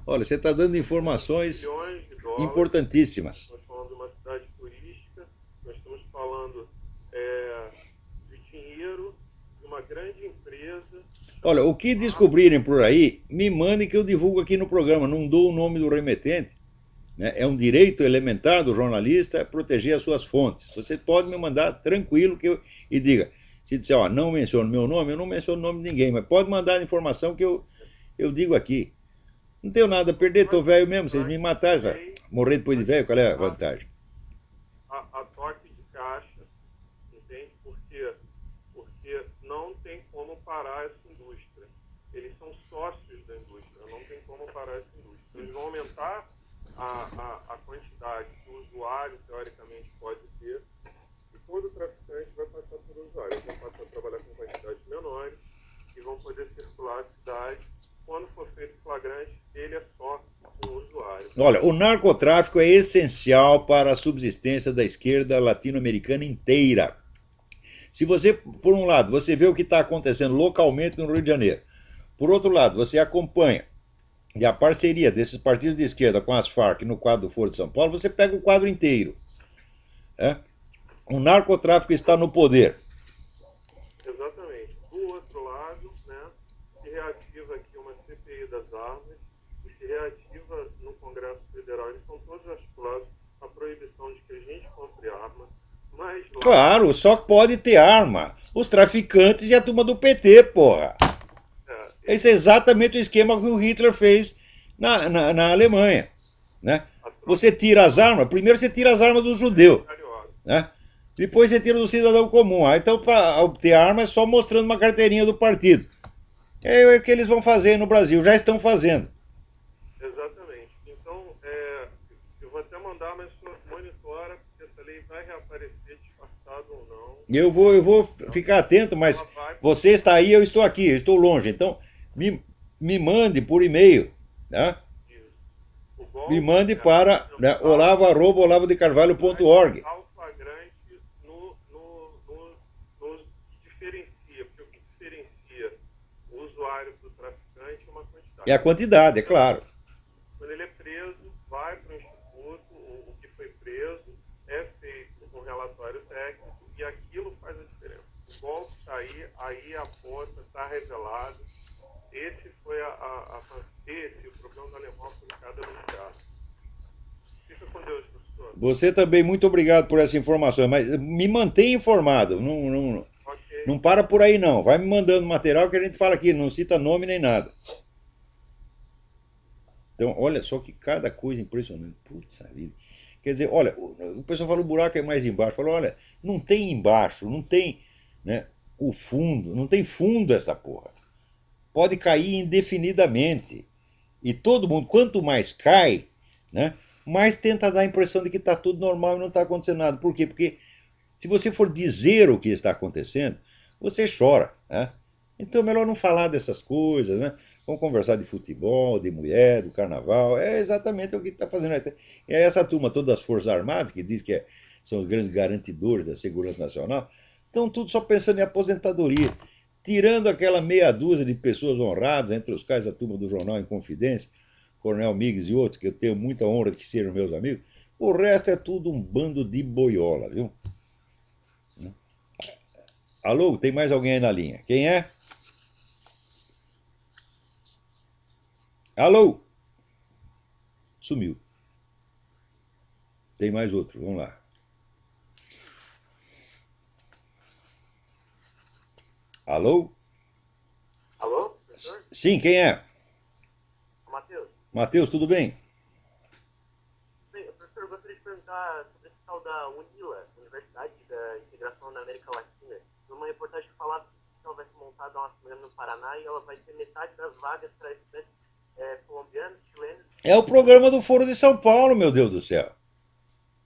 Olha, você está dando informações Milhões de dólares. importantíssimas. Nós falamos de uma cidade turística, nós estamos falando de dinheiro de uma grande empresa. Olha, o que descobrirem por aí, me mandem que eu divulgo aqui no programa. Não dou o nome do remetente. Né? É um direito elementar do jornalista proteger as suas fontes. Você pode me mandar tranquilo e diga. Se disser, ó, não menciono meu nome, eu não menciono o nome de ninguém, mas pode mandar a informação que eu digo aqui. Não tenho nada a perder, tô velho mesmo, vocês me mataram, já. Morrer depois de velho, qual é a vantagem? A toque de caixa, entende? Porque não tem como parar essa indústria. Eles são sócios da indústria, não tem como parar essa indústria. Eles vão aumentar a quantidade que o usuário, teoricamente, pode ter, e todo traficante vai passar por usuário. Eles vão passar a trabalhar com quantidades menores e vão poder circular a cidade. Quando for feito flagrante, ele é só um usuário. Olha, o narcotráfico é essencial para a subsistência da esquerda latino-americana inteira. Se você, por um lado, você vê o que está acontecendo localmente no Rio de Janeiro, por outro lado, você acompanha E a parceria desses partidos de esquerda com as Farc no quadro do Foro de São Paulo, você pega o quadro inteiro. Né? O narcotráfico está no poder. Exatamente. Do outro lado, né, se reativa aqui uma CPI das armas e se reativa no Congresso Federal. Eles estão todos articulados a proibição de que a gente compre arma. Mas lá, Claro, só pode ter arma os traficantes e a turma do PT, porra. Esse é exatamente o esquema que o Hitler fez na Alemanha. Né? Você tira as armas, primeiro você tira as armas do judeu. Né? Depois você tira do cidadão comum. Então, para obter arma é só mostrando uma carteirinha do partido. É o que eles vão fazer no Brasil, já estão fazendo. Exatamente. Então, eu vou até mandar, mas monitora, porque essa lei vai reaparecer disfarçada ou não. Eu vou ficar atento, mas você está aí, eu estou aqui, eu estou longe. Então, me mande por e-mail. Tá? Me mande para né, olavo@olavodecarvalho.org. Flagrante nos diferencia, porque o que diferencia o usuário do traficante é uma quantidade. É a quantidade, é claro. Quando ele é preso, vai para o instituto, o que foi preso, é feito um relatório técnico e aquilo faz a diferença. O golpe está aí a ponta, está revelado. Esse foi o problema do alemão aplicado no teatro. Fica com Deus, professor. Você também, muito obrigado por essa informação, mas me mantenha informado, não para por aí não, vai me mandando material que a gente fala aqui, não cita nome nem nada. Então, olha só que cada coisa impressionante, putz a vida. Quer dizer, olha, o pessoal fala o buraco é mais embaixo, falou, olha, não tem embaixo, não tem né, o fundo, não tem fundo essa porra. Pode cair indefinidamente. E todo mundo, quanto mais cai, né, mais tenta dar a impressão de que está tudo normal e não está acontecendo nada. Por quê? Porque se você for dizer o que está acontecendo, você chora. Né? Então é melhor não falar dessas coisas. Né? Vamos conversar de futebol, de mulher, do carnaval. É exatamente o que está fazendo. E aí essa turma toda das Forças Armadas, que diz que são os grandes garantidores da segurança nacional, estão tudo só pensando em aposentadoria. Tirando aquela meia dúzia de pessoas honradas, entre os quais a turma do Jornal em Confidência, Coronel Migues e outros, que eu tenho muita honra de que sejam meus amigos, o resto é tudo um bando de boiola, viu? Alô, tem mais alguém aí na linha? Quem é? Alô? Sumiu. Tem mais outro, vamos lá. Alô? Alô, professor? Sim, quem é? Matheus. Matheus, tudo bem? Bem, professor, eu gostaria de perguntar sobre esse tal da UNILA, Universidade da Integração da América Latina. Numa reportagem que falava que ela vai ser montada no Paraná e ela vai ter metade das vagas para estudantes colombianos, chilenos. É o programa do Foro de São Paulo, meu Deus do céu.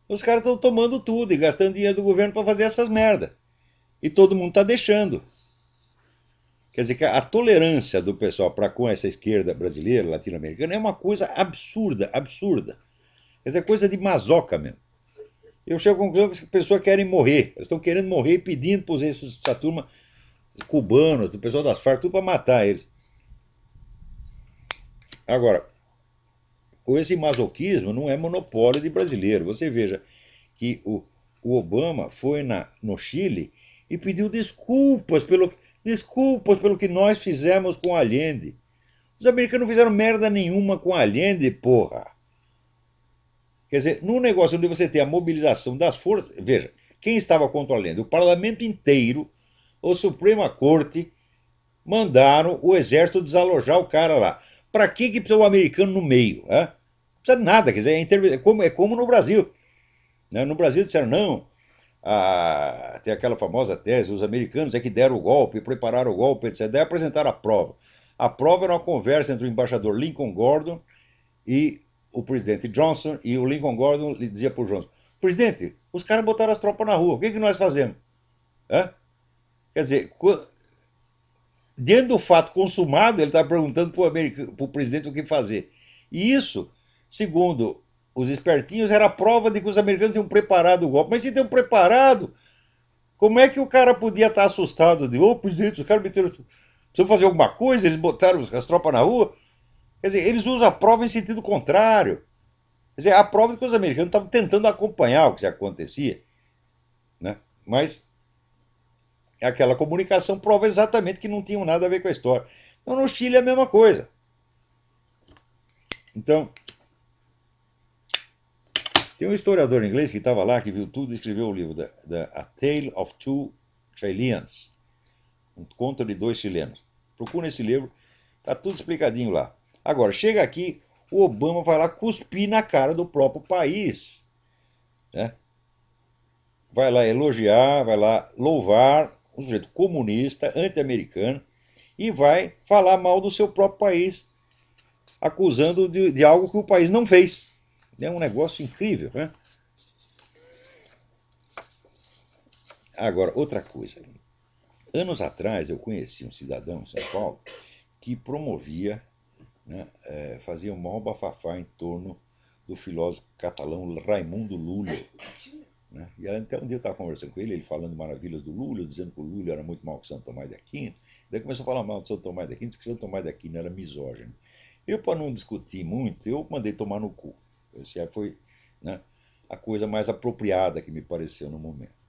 Os caras estão tomando tudo e gastando dinheiro do governo para fazer essas merda. E todo mundo está deixando. Quer dizer que a tolerância do pessoal para com essa esquerda brasileira, latino-americana, é uma coisa absurda, absurda. Quer dizer, coisa de masoca mesmo. Eu chego à conclusão que as pessoas querem morrer. Elas estão querendo morrer e pedindo para essa turma cubanos, o pessoal das Farc, tudo para matar eles. Agora, esse masoquismo não é monopólio de brasileiro. Você veja que o Obama foi no Chile e pediu desculpas pelo que nós fizemos com Allende. Os americanos não fizeram merda nenhuma com Allende, porra. Quer dizer, num negócio onde você tem a mobilização das forças... Veja, quem estava contra o Allende? O parlamento inteiro, a Suprema Corte, mandaram o exército desalojar o cara lá. Para que precisa o americano no meio? Não precisa de nada, quer dizer, é como no Brasil. No Brasil disseram, não, tem aquela famosa tese, os americanos é que deram o golpe, prepararam o golpe, etc. Daí apresentaram a prova. A prova era uma conversa entre o embaixador Lincoln Gordon e o presidente Johnson, e o Lincoln Gordon lhe dizia para o Johnson, presidente, os caras botaram as tropas na rua, o que nós fazemos? Quer dizer, diante do fato consumado, ele está perguntando para o presidente o que fazer. E isso, segundo os espertinhos, era a prova de que os americanos tinham preparado o golpe. Mas se tinham preparado, como é que o cara podia estar assustado? Presidente, os caras meteram... Precisam fazer alguma coisa, eles botaram as tropas na rua? Quer dizer, eles usam a prova em sentido contrário. Quer dizer, a prova de que os americanos estavam tentando acompanhar o que acontecia, né? Mas aquela comunicação prova exatamente que não tinham nada a ver com a história. Então, no Chile é a mesma coisa. Então, tem um historiador inglês que estava lá, que viu tudo e escreveu o livro A Tale of Two Chileans, um conto de dois chilenos. Procura esse livro, tá tudo explicadinho lá. Agora, chega aqui, o Obama vai lá cuspir na cara do próprio país, né? Vai lá elogiar, vai lá louvar um sujeito comunista, anti-americano, e vai falar mal do seu próprio país, acusando de algo que o país não fez. É um negócio incrível, né? Agora, outra coisa. Anos atrás eu conheci um cidadão em São Paulo que promovia, né, fazia um maior bafafá em torno do filósofo catalão Raimundo Lula. Né? E até um dia eu estava conversando com ele, ele falando maravilhas do Lula, dizendo que o Lula era muito mal que Santo Tomás de Aquino. Daí começou a falar mal de Santo Tomás de Aquino, disse que Santo Tomás de Aquino era misógino. Eu, para não discutir muito, eu mandei tomar no cu. Essa foi, né, a coisa mais apropriada que me pareceu no momento.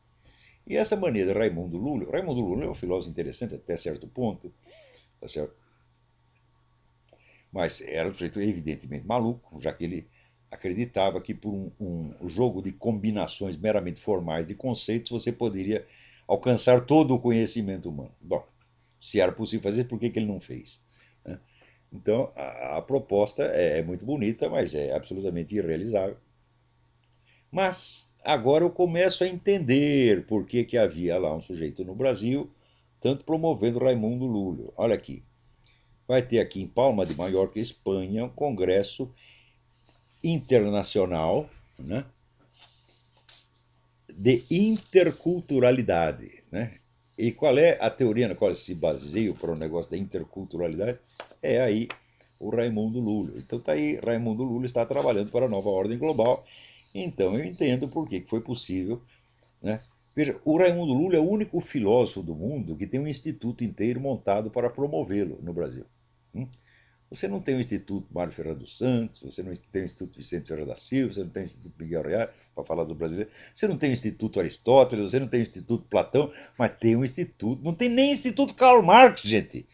E essa maneira de Raimundo Lula é um filósofo interessante até certo ponto, tá certo? Mas era um sujeito evidentemente maluco, já que ele acreditava que por um jogo de combinações meramente formais de conceitos você poderia alcançar todo o conhecimento humano. Bom, se era possível fazer, por que ele não fez? Né? Então, a proposta é muito bonita, mas é absolutamente irrealizável. Mas agora eu começo a entender por que havia lá um sujeito no Brasil, tanto promovendo Raimundo Lula. Olha aqui, vai ter aqui em Palma de Mallorca, Espanha, um congresso internacional, né, de interculturalidade. Né? E qual é a teoria na qual se baseia para o negócio da interculturalidade? É aí o Raimundo Lula. Então está aí, Raimundo Lula está trabalhando para a nova ordem global. Então eu entendo por que foi possível. Né? Veja, o Raimundo Lula é o único filósofo do mundo que tem um instituto inteiro montado para promovê-lo no Brasil. Você não tem o Instituto Mário Ferreira dos Santos, você não tem o Instituto Vicente Ferreira da Silva, você não tem o Instituto Miguel Reale, para falar do brasileiro, você não tem o Instituto Aristóteles, você não tem o Instituto Platão, mas tem um instituto, não tem nem Instituto Karl Marx, gente,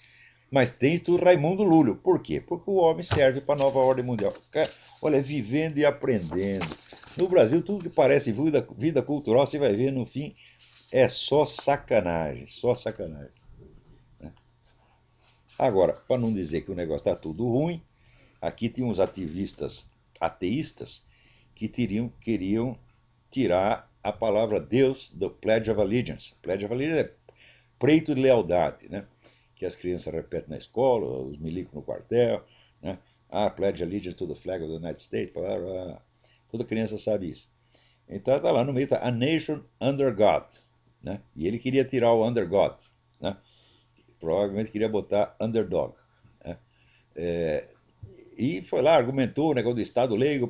mas tem o Instituto Raimundo Lula. Por quê? Porque o homem serve para a nova ordem mundial. Olha, vivendo e aprendendo. No Brasil, tudo que parece vida cultural, você vai ver no fim, é só sacanagem, só sacanagem. Agora, para não dizer que o negócio está tudo ruim, aqui tem uns ativistas ateístas que queriam tirar a palavra Deus do Pledge of Allegiance. Pledge of Allegiance é preito de lealdade, né? Que as crianças repetem na escola, os milicos no quartel, né? Pledge allegiance to the flag of the United States, blá, blá, blá. Toda criança sabe isso. Então está lá no meio, tá A Nation Under God, né? E ele queria tirar o Under God, né? Provavelmente queria botar Underdog, né? E foi lá, argumentou o negócio do Estado leigo,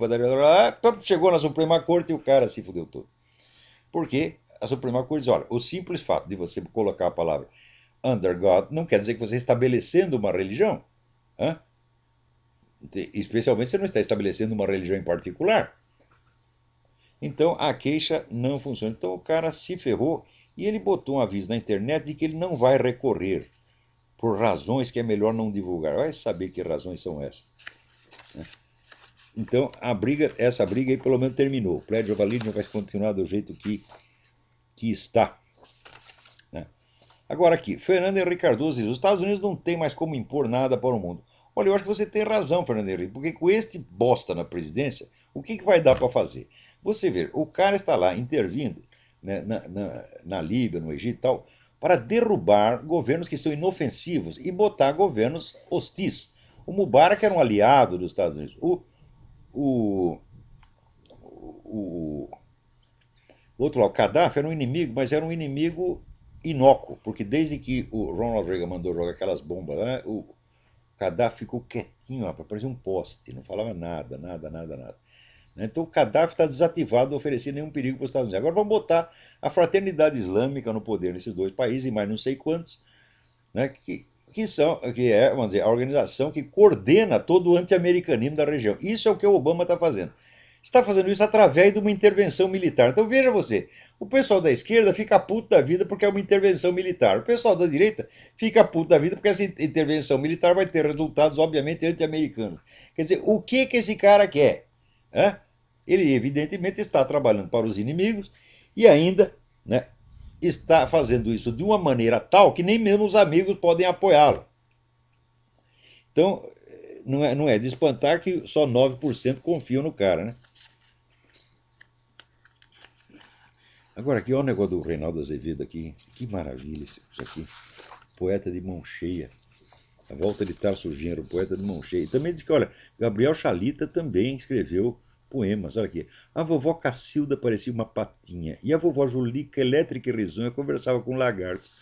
chegou na Suprema Corte e o cara se fudeu todo. Porque a Suprema Corte diz, olha, o simples fato de você colocar a palavra under God não quer dizer que você está estabelecendo uma religião. Hein? Especialmente se você não está estabelecendo uma religião em particular. Então a queixa não funciona. Então o cara se ferrou e ele botou um aviso na internet de que ele não vai recorrer por razões que é melhor não divulgar. Vai saber que razões são essas. Então essa briga aí pelo menos terminou. O Pledge of Allegiance vai continuar do jeito que está. Né? Agora aqui, Fernando Henrique Cardoso diz, os Estados Unidos não tem mais como impor nada para o mundo. Olha, eu acho que você tem razão, Fernando Henrique, porque com este bosta na presidência, o que vai dar para fazer? Você vê, o cara está lá intervindo, né, na Líbia, no Egito e tal, para derrubar governos que são inofensivos e botar governos hostis. O Mubarak era um aliado dos Estados Unidos. O outro lá, o Gaddafi era um inimigo, mas era um inimigo inócuo, porque desde que o Ronald Reagan mandou jogar aquelas bombas lá, o Gaddafi ficou quietinho, rapaz, parecia um poste, não falava nada, nada, nada, nada. Então o Gaddafi está desativado de oferecer nenhum perigo para os Estados Unidos. Agora vamos botar a fraternidade islâmica no poder nesses dois países, e mais não sei quantos, né, que é, vamos dizer, a organização que coordena todo o anti-americanismo da região. Isso é o que o Obama está fazendo. Está fazendo isso através de uma intervenção militar. Então veja você, o pessoal da esquerda fica puto da vida porque é uma intervenção militar. O pessoal da direita fica puto da vida porque essa intervenção militar vai ter resultados, obviamente, anti-americanos. Quer dizer, o que esse cara quer? Hã? Ele, evidentemente, está trabalhando para os inimigos e ainda, né, está fazendo isso de uma maneira tal que nem mesmo os amigos podem apoiá-lo. Então, não é de espantar que só 9% confiam no cara, né? Agora, aqui, olha o negócio do Reinaldo Azevedo aqui. Que maravilha isso aqui. Poeta de mão cheia. A volta de Tarso Genro, poeta de mão cheia. E também diz que, olha, Gabriel Chalita também escreveu poemas. Olha aqui. A vovó Cacilda parecia uma patinha. E a vovó Julica, elétrica e risonha, conversava com lagartos.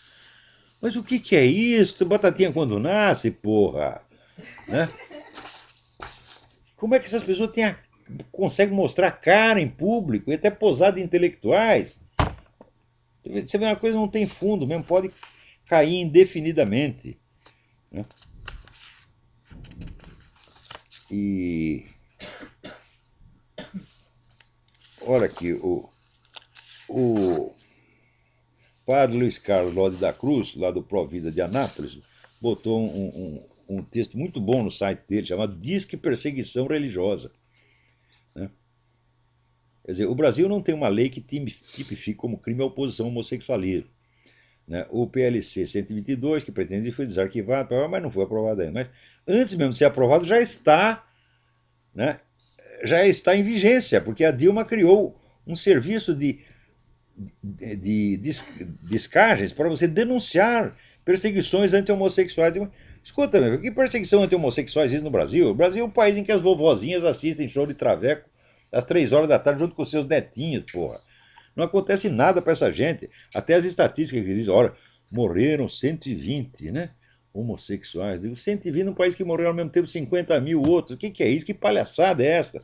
Mas o que é isso? Batatinha quando nasce, porra? Né? Como é que essas pessoas conseguem mostrar cara em público e até posar de intelectuais? Você vê, uma coisa não tem fundo mesmo, pode cair indefinidamente. Né? E olha aqui, o padre Luiz Carlos Lode da Cruz, lá do Provida de Anápolis, botou um texto muito bom no site dele, chamado Disque Perseguição Religiosa. Né? Quer dizer, o Brasil não tem uma lei que tipifique como crime a oposição ao homossexualismo. Né? O PLC 122, que pretende, foi desarquivado, mas não foi aprovado ainda. Mas antes mesmo de ser aprovado, né, já está em vigência, porque a Dilma criou um serviço de descagens para você denunciar perseguições anti-homossexuais. Escuta, meu, que perseguição anti-homossexuais existe no Brasil? O Brasil é um país em que as vovozinhas assistem show de traveco às 3 horas da tarde junto com seus netinhos, porra. Não acontece nada para essa gente. Até as estatísticas que dizem, olha, morreram 120, né? Homossexuais. Digo, 120 num país que morreram ao mesmo tempo 50 mil outros. O que é isso? Que palhaçada é essa?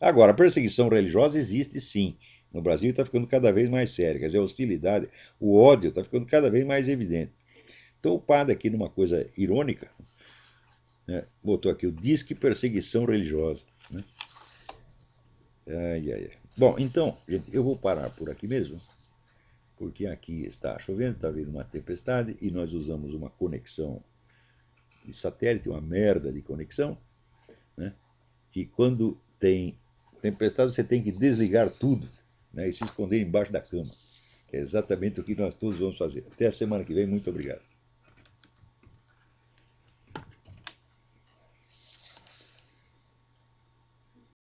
Agora, a perseguição religiosa existe sim. No Brasil está ficando cada vez mais séria. Quer dizer, a hostilidade, o ódio está ficando cada vez mais evidente. Então o padre aqui, numa coisa irônica, né, botou aqui o disque perseguição religiosa. Né? Ai, ai, ai. Bom, então, gente, eu vou parar por aqui mesmo, porque aqui está chovendo, está vindo uma tempestade e nós usamos uma conexão de satélite, uma merda de conexão, né, que quando tem tempestade você tem que desligar tudo, né, e se esconder embaixo da cama. É exatamente o que nós todos vamos fazer. Até a semana que vem, muito obrigado.